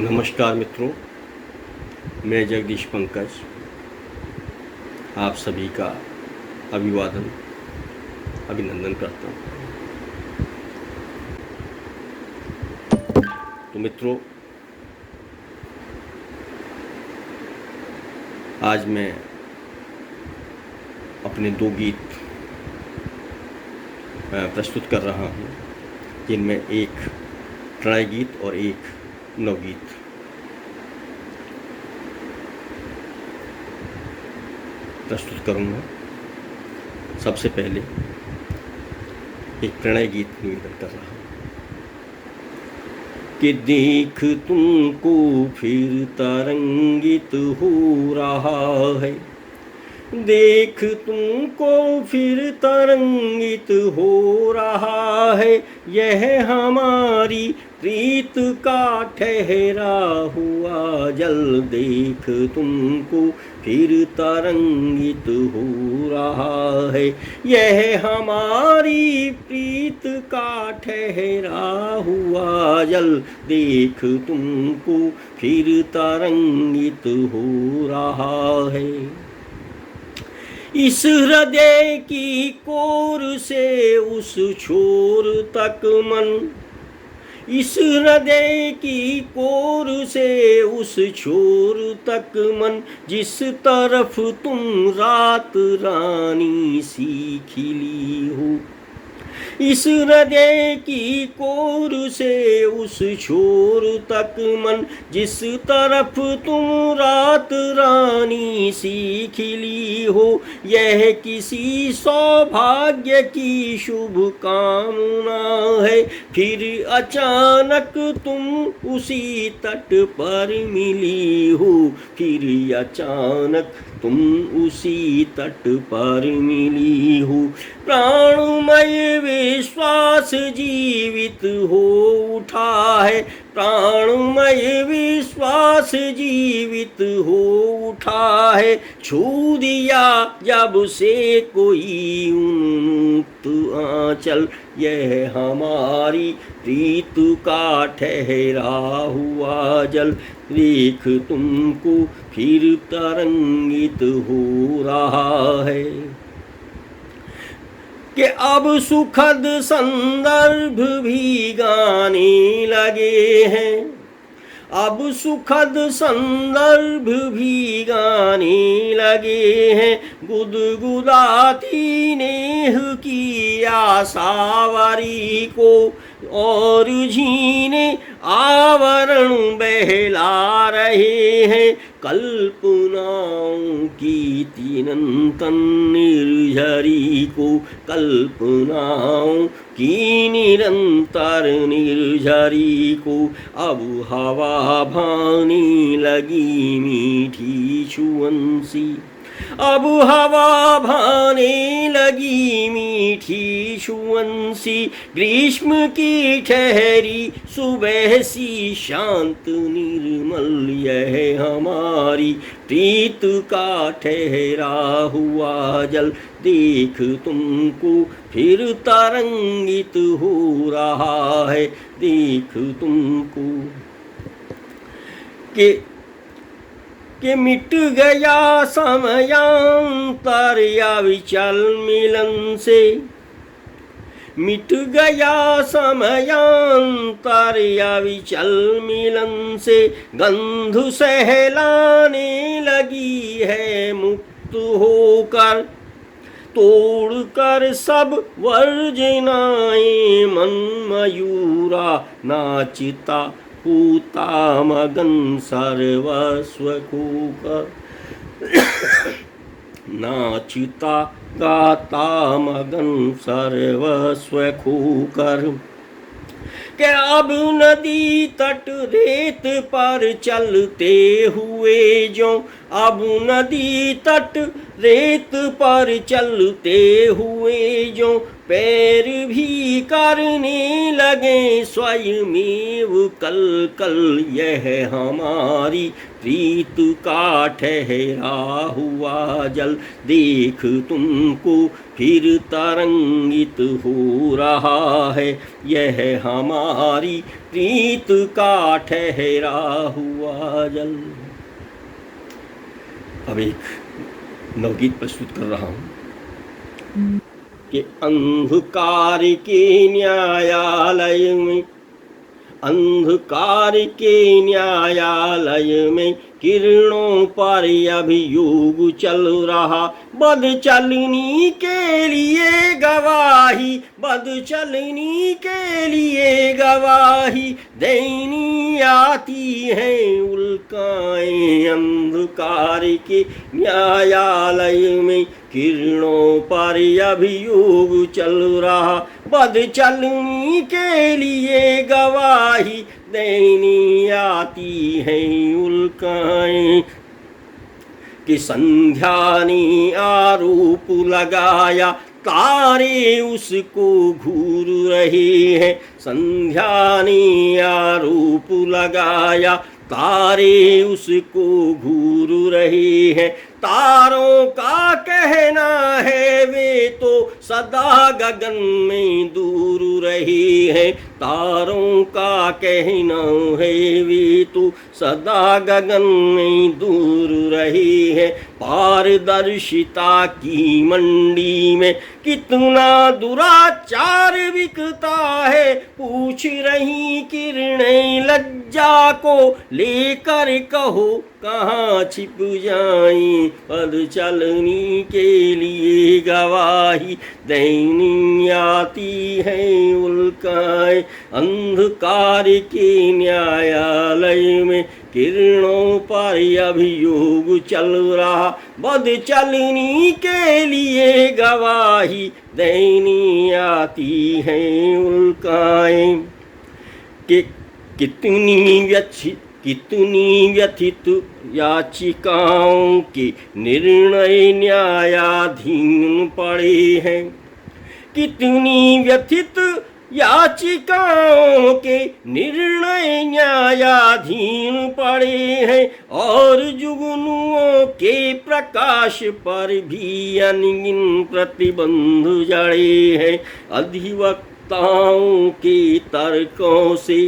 नमस्कार मित्रों, मैं जगदीश पंकज आप सभी का अभिनंदन करता हूँ। तो मित्रों, आज मैं अपने 2 गीत प्रस्तुत कर रहा हूँ, जिनमें एक प्रणय गीत और एक नवगीत। प्रस्तुत करूँगा। सबसे पहले एक प्रणय गीत निवेदन कर रहा हूँ कि देख तुमको फिर तरंगित हो रहा है, देख तुमको फिर तरंगित हो रहा है, यह हमारी प्रीत का ठहरा हुआ जल, देख तुमको फिर तरंगित हो रहा है, यह हमारी प्रीत का ठहरा हुआ जल, देख तुमको फिर तरंगित हो रहा है। इस हृदय की कोर से उस छोर तक मन, इस हृदय की कोर से उस छोर तक मन, जिस तरफ तुम रात रानी सी खिली हो, इस हृदय की कोर से उस छोर तक मन, जिस तरफ तुम रात रानी सी खिली हो, यह किसी सौभाग्य की शुभ कामना है, फिर अचानक तुम उसी तट पर मिली हो, फिर अचानक तुम उसी तट पर मिली हो। प्राणमय विश्वास जीवित हो उठा है, प्राणमय विश्वास जीवित हो उठा है, छू दिया जब से कोई उन्मुक्त आंचल, यह हमारी प्रीत का ठहरा हुआ जल, देख तुमको फिर तरंगित हो रहा है। कि अब सुखद संदर्भ भी गाने लगे हैं, अब सुखद संदर्भ भी गाने लगे हैं, गुदगुदाती नेह की आशावरी को, और झीने आवरण बहला रहे हैं, कल्पनाओं की तिनंतन निर्झरी को, कल्पनाओं की निरंतर निर्झरी को, अब हवा भाने लगी मीठी छुअन सी, अब हवा भाने लगी मीठी छुअन सी, ग्रीष्म की ठहरी सुबह सी शांत निर्मल, यह हमारी प्रीत का ठहरा हुआ जल, देख तुमको फिर तरंगित हो रहा है, देख तुमको कि मिट गया समयांतर या विचल मिलन से, मिट गया समयांतर या विचल मिलन से, गंध सहलाने लगी है मुक्त होकर, तोड़ कर सब वर्जनाएं मन मयूरा नाचता पूता मगन सर्वस्व खोकर, नाचता गाता मगन सर्वस्व खोकर, कि अब नदी तट रेत पर चलते हुए जो, अब नदी तट रेत पर चलते हुए जो पैर भी करने लगे स्वयमेव कल कल, यह हमारी प्रीत का ठहरा हुआ जल देख तुमको फिर तरंगित हो रहा है, यह हमारी प्रीत का ठहरा हुआ जल। अब एक नवगीत प्रस्तुत कर रहा हूँ कि अंधकार के न्यायालय में, अंधकार के न्यायालय में किरणों पर अभियोग चल रहा, बद चलनी के लिए गवाही, बद चलनी के लिए गवाही देनी आती है उल्काएं। अंधकार के न्यायालय में किरणों पर अभियोग चल रहा, बद चलनी के लिए गवाही देनी आती है उल्काएं। कि संध्या ने आरोप लगाया तारे उसको घूर रहे हैं, संध्या ने आरोप लगाया तारे उसको घूर रहे हैं। तारों का कहना है वे तो सदा गगन में दूर रहे हैं, तारों का कहना है वे तो सदा गगन में दूर रहे हैं। पारदर्शिता की मंडी में कितना दुराचार बिकता है, पूछ रही किरणें लज्जा को लेकर कहो कहाँ छिप जाएं। पद चलनी के लिए गवाही देनी आती है उल्काएं। अंधकार के न्यायालय में किरणों पर अभियोग चल रहा, बद चलनी के लिए गवाही देनी आती है उल्काएं। कि कितनी व्यथित याचिकाओं के निर्णय न्यायाधीन पड़े हैं, कितनी व्यथित याचिकाओं के निर्णय न्यायाधीन पड़े हैं, और जुगनुओं के प्रकाश पर भी अनगिन प्रतिबंध जड़े हैं। अधिवक्ताओं के तर्कों से,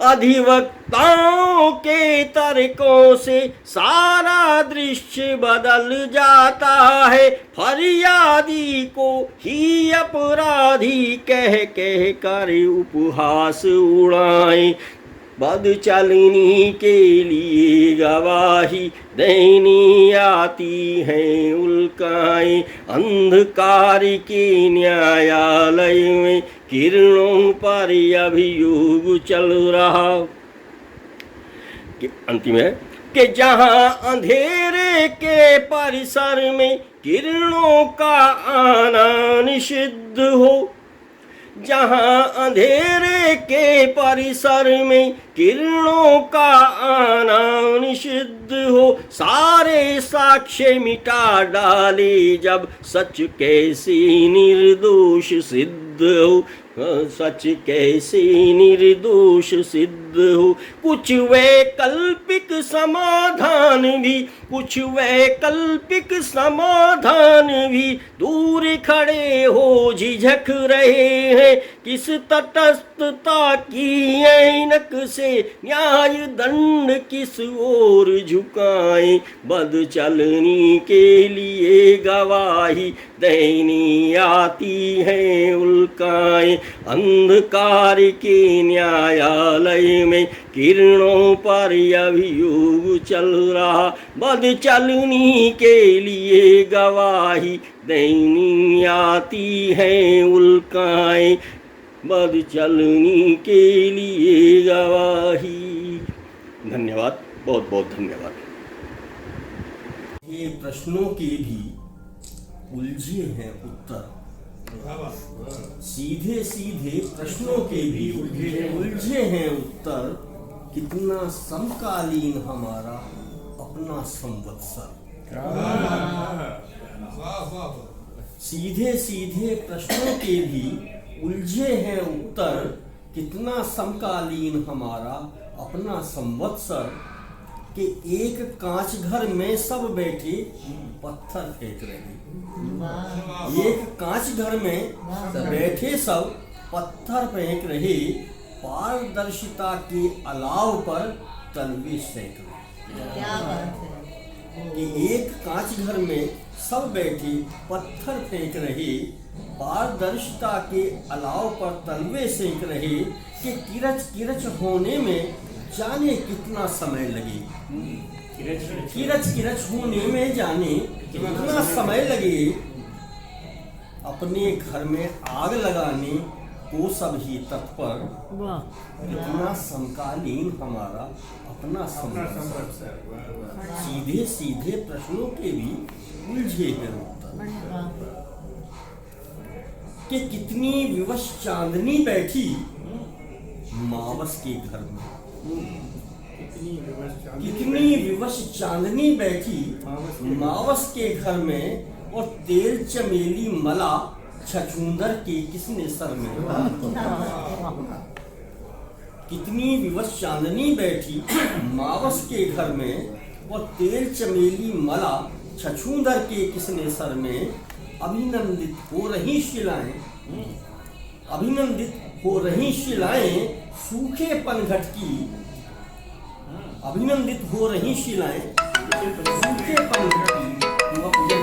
अधिवक्ताओं के तर्कों से सारा दृश्य बदल जाता है। फरियादी को ही अपराधी कह कह कर उपहास उड़ाएं। बद चलनी के लिए गवाही देनी आती है उल्काएं। अंधकार के न्यायालय में किरणों पर अभियोग चल रहा। अंतिम है कि जहां अंधेरे के परिसर में किरणों का आना निषिद्ध हो, जहां अंधेरे के परिसर में किरणों का आना निषिद्ध हो, सारे साक्ष्य मिटा डाले जब सच कैसे निर्दोष सिद्ध हो, सच कैसे निर्दोष सिद्ध हो। कुछ वैकल्पिक समाधान भी, कुछ वैकल्पिक समाधान भी दूर खड़े हो झिझक रहे हैं। किस तटस्थता की ऐनक से न्याय दंड किस ओर झुकाएं। बद चलनी के लिए गवाही देनी आती है उल्काएं। अंधकार के न्यायालय में किरणों पर अभियोग चल रहा, बद चलनी के लिए गवाही देनी आती है उल्काएं। बद चलनी के लिए गवाही। धन्यवाद, बहुत बहुत धन्यवाद। ये प्रश्नों के भी उलझे हैं उत्तर, सीधे सीधे प्रश्नों के भी उलझे हैं उत्तर। कितना समकालीन हमारा अपना संवत्सर। सीधे सीधे प्रश्नों के भी उलझे हैं उत्तर, कितना समकालीन हमारा अपना संवत्सर, कि एक कांच घर में सब बैठे पत्थर फेंक रहे। एक कांच घर में बैठे सब पत्थर फेंक रहे, पारदर्शिता के अलाव पर तलवे सेंक रहे। क्या बात है। कि एक कांच घर में सब बैठे पत्थर फेंक रहे, पारदर्शिता के अलाव पर तलवे सेंक रहे, कि किरच किरच होने में जाने कितना समय लगे। किरच किरच होने में जाने कितना समय लगे, अपने घर में आग लगाने को सब ही तत्पर, कितना समकालीन हमारा अपना संवत्सर, सीधे सीधे प्रश्नों के भी उलझे हैं उत्तर, कि कितनी विवश चांदनी बैठी मावस के घर में। कितनी विवश चांदनी बैठी मावस के घर में, और तेल चमेली मला छछूंदर के किसने सर में। कितनी विवश चांदनी बैठी मावस के घर में, और तेल चमेली मला छछूंदर के किसने सर में। अभिनंदित हो रही शिलाएं, अभिनंदित हो रही शिलाएं सूखे पनघट की। अभिनंदित हो रही शिलाएं सूखे पनघट की।